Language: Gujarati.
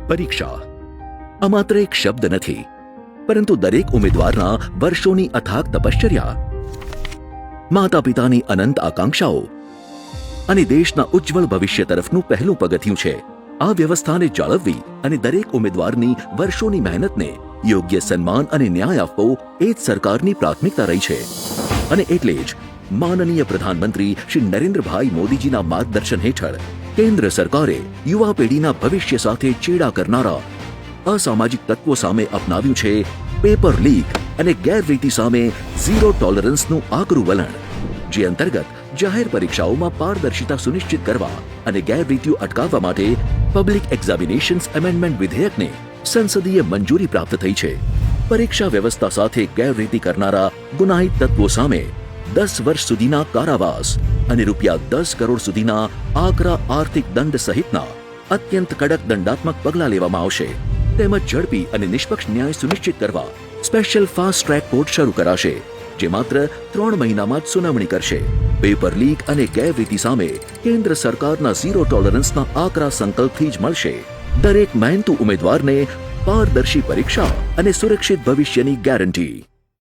પરીક્ષા આ માત્ર એક શબ્દ નથી, પરંતુ દરેક ઉમેદવારના વર્ષોની અથાગ તપશ્ચર્યા, માતા પિતાની અનંત આકાંક્ષાઓ અને દેશના ઉજ્જવળ ભવિષ્ય તરફનું પહેલું પગથિયું છે. આ વ્યવસ્થાને જાળવવી અને દરેક ઉમેદવારની વર્ષોની મહેનતને યોગ્ય સન્માન અને ન્યાય આપવો એ જ સરકારની પ્રાથમિકતા રહી છે. અને એટલે જ માનનીય પ્રધાનમંત્રી શ્રી નરેન્દ્રભાઈ મોદીજીના માર્ગદર્શન હેઠળ કેન્દ્ર સરકારે યુવા પેઢીના ભવિષ્ય સાથે ચેડા કરનારા અસામાજિક તત્વો સામે અપનાવ્યું છે પેપર લીક અને ગેરરીતિ સામે ઝીરો ટોલરન્સનું આકરું વલણ, જે અંતર્ગત જાહેર પરીક્ષાઓમાં પારદર્શિતા સુનિશ્ચિત કરવા અને ગેરરીતિઓ અટકાવવા માટે પબ્લિક એક્ઝામિનેશન્સ એમેન્ડમેન્ટ વિધેયકને સંસદીય મંજૂરી પ્રાપ્ત થઈ છે. પરીક્ષા વ્યવસ્થા સાથે ગેરરીતિ કરનારા ગુનાહિત તત્વો સામે 10 વર્ષ સુધીના કારાવાસ અને ₹10 કરોડ સુધીના આકરા આર્થિક દંડ સહિતના અત્યંત કડક દંડાત્મક પગલાં લેવામાં આવશે. તેમજ ઝડપી અને નિષ્પક્ષ ન્યાય સુનિશ્ચિત કરવા સ્પેશિયલ ફાસ્ટ ટ્રેક કોર્ટ શરૂ કરાશે, જે માત્ર 3 મહિનામાં જ સુનાવણી કરશે. પેપર લીક અને ગેરરીતિ સામે કેન્દ્ર સરકારના ઝીરો ટોલરન્સના આકરા સંકલ્પથી જ મળશે દરેક મહેનતુ ઉમેદવારને પારદર્શી પરીક્ષા અને સુરક્ષિત ભવિષ્યની ગેરંટી.